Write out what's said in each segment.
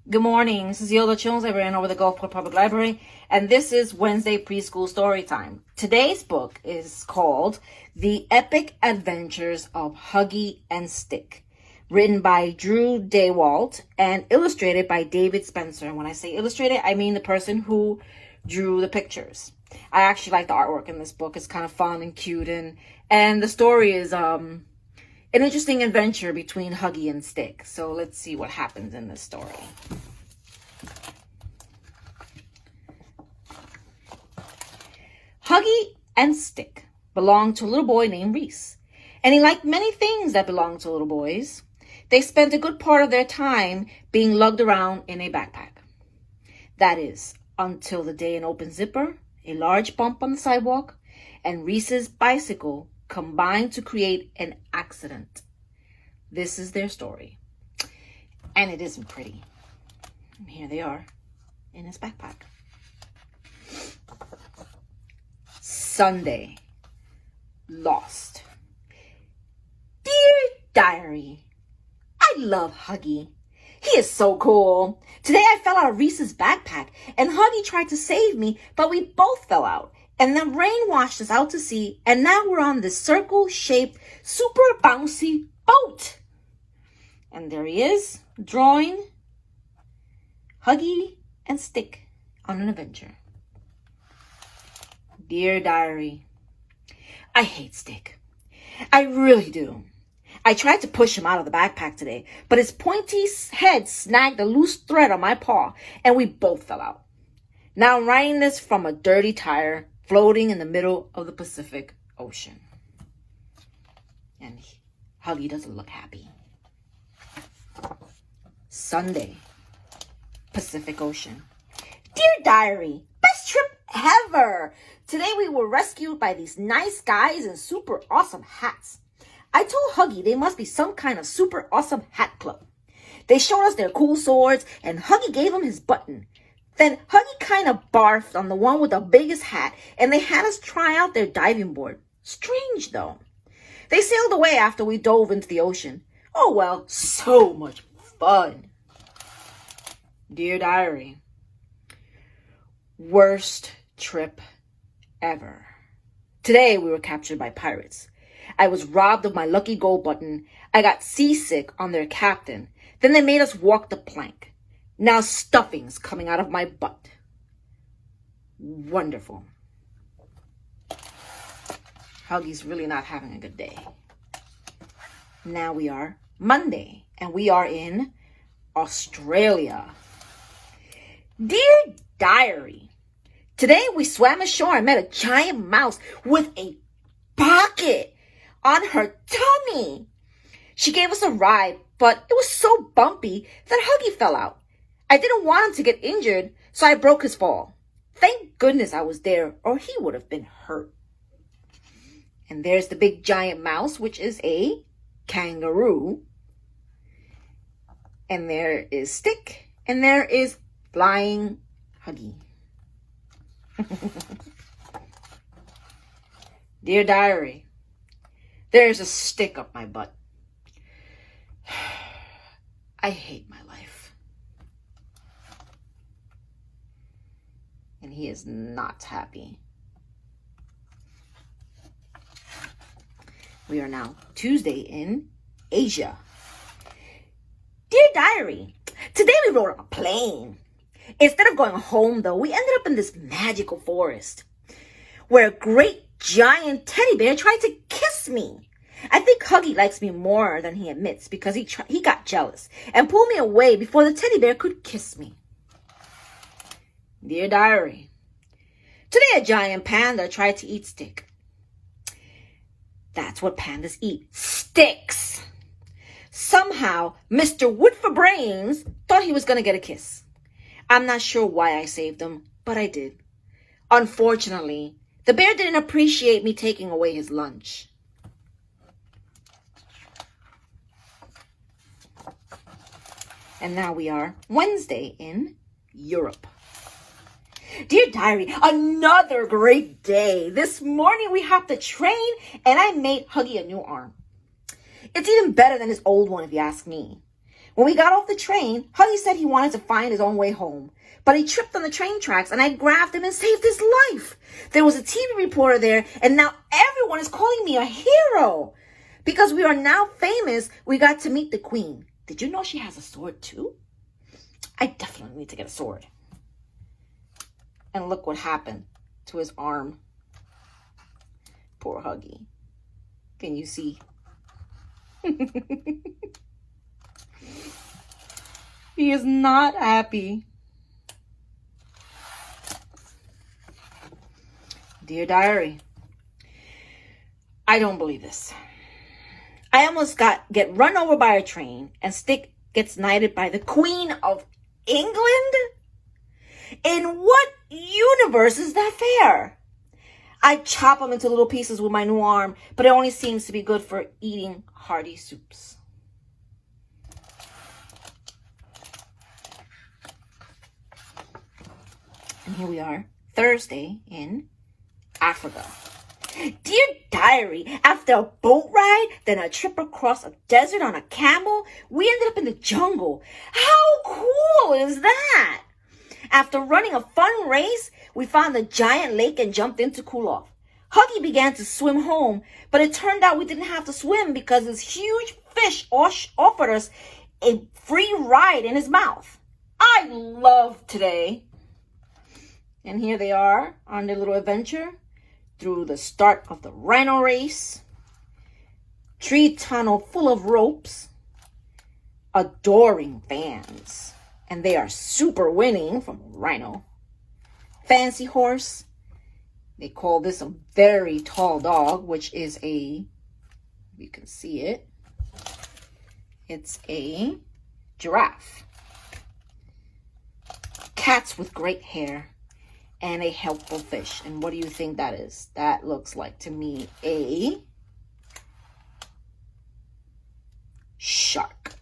Good morning. This is Yilda Jones, librarian over the Gulfport Public Library, and this is Wednesday Preschool Storytime. Today's book is called The Epic Adventures of Huggie and Stick, written by Drew Daywalt and illustrated by David Spencer. And when I say illustrated, I mean the person who drew the pictures. I actually like the artwork in this book. It's kind of fun and cute, and the story is an interesting adventure between Huggie and Stick. So let's see what happens in this story. Huggie and Stick belonged to a little boy named Reese, and he liked many things that belonged to little boys. They spent a good part of their time being lugged around in a backpack. That is, until the day an open zipper, a large bump on the sidewalk, and Reese's bicycle combined to create an accident. This is their story. And it isn't pretty. And here they are in his backpack. Sunday. Lost. Dear Diary, I love Huggie. He is so cool. Today I fell out of Reese's backpack and Huggie tried to save me, but we both fell out. And the rain washed us out to sea, and now we're on this circle-shaped, super bouncy boat. And there he is, drawing Huggie and Stick on an adventure. Dear Diary, I hate Stick. I really do. I tried to push him out of the backpack today, but his pointy head snagged a loose thread on my paw, and we both fell out. Now I'm writing this from a dirty tire floating in the middle of the Pacific Ocean. And Huggie doesn't look happy. Sunday, Pacific Ocean. Dear Diary, best trip ever! Today we were rescued by these nice guys in super awesome hats. I told Huggie they must be some kind of super awesome hat club. They showed us their cool swords, and Huggie gave them his button. Then Huggie kind of barfed on the one with the biggest hat, and they had us try out their diving board. Strange, though. They sailed away after we dove into the ocean. Oh, well, so much fun. Dear Diary, worst trip ever. Today we were captured by pirates. I was robbed of my lucky gold button. I got seasick on their captain. Then they made us walk the plank. Now stuffing's coming out of my butt. Wonderful. Huggie's really not having a good day. Now we are Monday, and we are in Australia. Dear Diary, today we swam ashore and met a giant mouse with a pocket on her tummy. She gave us a ride, but it was so bumpy that Huggie fell out. I didn't want him to get injured, so I broke his fall. Thank goodness I was there, or he would have been hurt. And there's the big giant mouse, which is a kangaroo. And there is Stick, and there is flying Huggie. Dear Diary, there's a stick up my butt. I hate my life. And he is not happy. We are now Tuesday in Asia. Dear Diary, today we rode on a plane. Instead of going home, though, we ended up in this magical forest where a great giant teddy bear tried to kiss me. I think Huggie likes me more than he admits because he got jealous and pulled me away before the teddy bear could kiss me. Dear Diary, today a giant panda tried to eat Stick. That's what pandas eat, sticks. Somehow, Mr. Wood for Brains thought he was going to get a kiss. I'm not sure why I saved him, but I did. Unfortunately, the bear didn't appreciate me taking away his lunch. And now we are Wednesday in Europe. Dear Diary, another great day. This morning we hopped the train and I made Huggie a new arm. It's even better than his old one if you ask me. When we got off the train, Huggie said he wanted to find his own way home. But he tripped on the train tracks and I grabbed him and saved his life. There was a TV reporter there and now everyone is calling me a hero. Because we are now famous, we got to meet the queen. Did you know she has a sword too? I definitely need to get a sword. And look what happened to his arm. Poor Huggie. Can you see? He is not happy. Dear Diary, I don't believe this. I almost get run over by a train and Stick gets knighted by the Queen of England? In what universe is that fair? I chop him into little pieces with my new arm, but it only seems to be good for eating hearty soups. And here we are, Thursday in Africa. Dear Diary, after a boat ride, then a trip across a desert on a camel, we ended up in the jungle. How cool is that? After running a fun race, we found a giant lake and jumped in to cool off. Huggie began to swim home, but it turned out we didn't have to swim because this huge fish offered us a free ride in his mouth. I love today. And here they are on their little adventure through the start of the rhino race, tree tunnel full of ropes, adoring fans. And they are super winning from rhino. Fancy horse. They call this a very tall dog, which is you can see it. It's a giraffe. Cats with great hair and a helpful fish. And what do you think that is? That looks like to me a shark.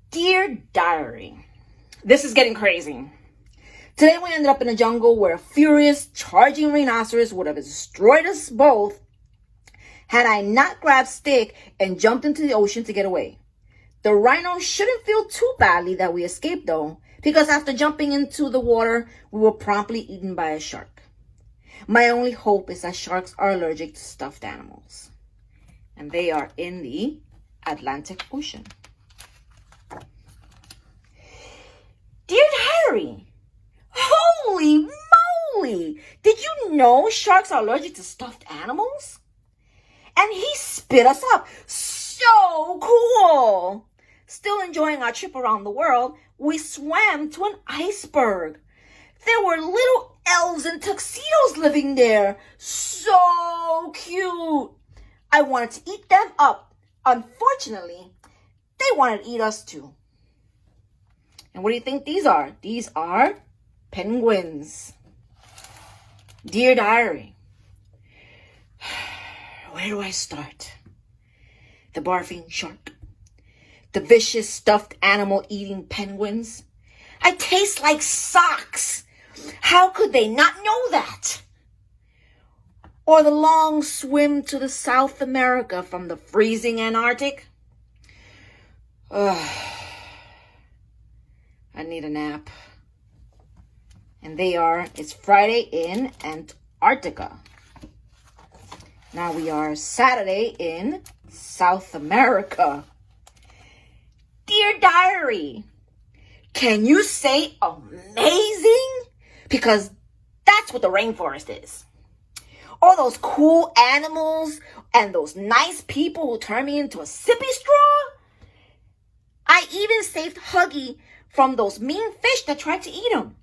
Dear Diary, this is getting crazy. Today we ended up in a jungle where a furious, charging rhinoceros would have destroyed us both had I not grabbed Stick and jumped into the ocean to get away. The rhino shouldn't feel too badly that we escaped though, because after jumping into the water, we were promptly eaten by a shark. My only hope is that sharks are allergic to stuffed animals. And they are in the Atlantic Ocean. Dear Diary, holy moly! Did you know sharks are allergic to stuffed animals? And he spit us up. So cool! Still enjoying our trip around the world, we swam to an iceberg. There were little elves in tuxedos living there. So cute! I wanted to eat them up. Unfortunately, they wanted to eat us too. And what do you think these are? These are penguins. Dear Diary, where do I start? The barfing shark. The vicious stuffed animal eating penguins. I taste like socks. How could they not know that? Or the long swim to the South America from the freezing Antarctic. I need a nap. And it's Friday in Antarctica. Now we are Saturday in South America. Dear Diary, can you say amazing? Because that's what the rainforest is. All those cool animals and those nice people who turn me into a sippy straw. I even saved Huggie from those mean fish that tried to eat him.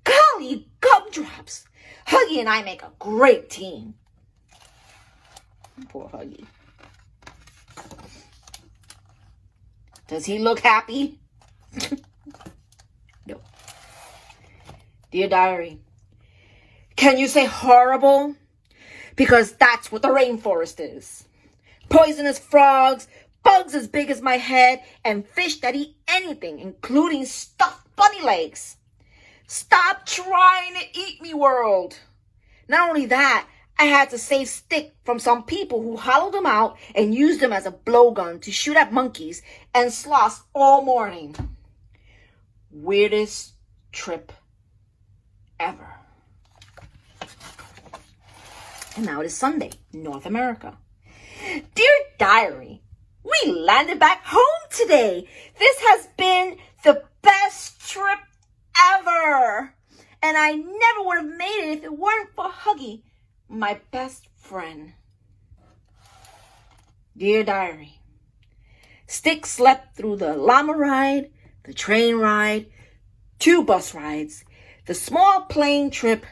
Golly gumdrops. Huggie and I make a great team. Poor Huggie. Does he look happy? No. Dear Diary, can you say horrible? Because that's what the rainforest is. Poisonous frogs, bugs as big as my head, and fish that eat anything, including stuffed bunny legs. Stop trying to eat me, world. Not only that, I had to save Stick from some people who hollowed him out and used him as a blowgun to shoot at monkeys and sloths all morning. Weirdest trip ever. And now it is Sunday, North America. Dear Diary, we landed back home today. This has been the best trip ever. And I never would have made it if it weren't for Huggie, my best friend. Dear Diary, Stick slept through the llama ride, the train ride, 2 bus rides, the small plane trip,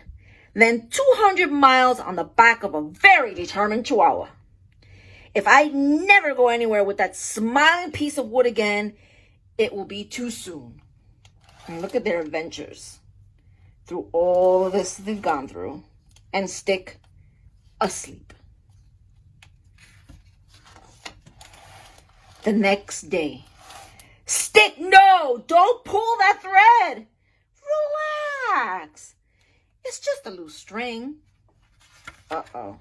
then 200 miles on the back of a very determined chihuahua. If I never go anywhere with that smiling piece of wood again, it will be too soon. And look at their adventures through all of this they've gone through. And Stick asleep. The next day. Stick, no! Don't pull that thread! Relax. It's just a loose string. Uh-oh.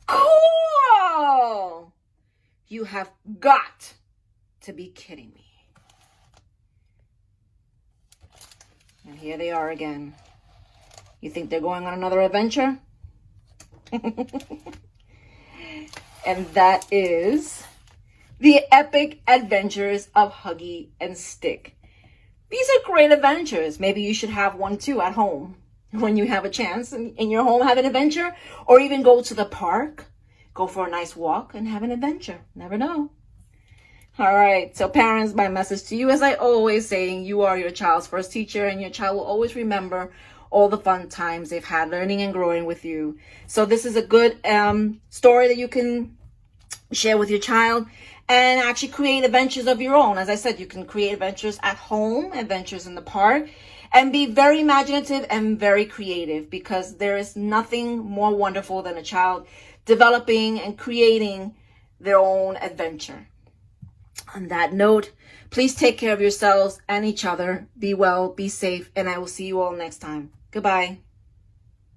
Cool! You have got to be kidding me. And here they are again. You think they're going on another adventure? And that is the epic adventures of Huggie and Stick. These are great adventures. Maybe you should have one too at home when you have a chance in your home, have an adventure, or even go to the park, go for a nice walk and have an adventure. Never know. All right. So parents, my message to you, as I always say, you are your child's first teacher, and your child will always remember all the fun times they've had learning and growing with you. So this is a good story that you can share with your child and actually create adventures of your own. As I said, you can create adventures at home, adventures in the park, and be very imaginative and very creative, because there is nothing more wonderful than a child developing and creating their own adventure. On that note, please take care of yourselves and each other. Be well, be safe, and I will see you all next time. Goodbye.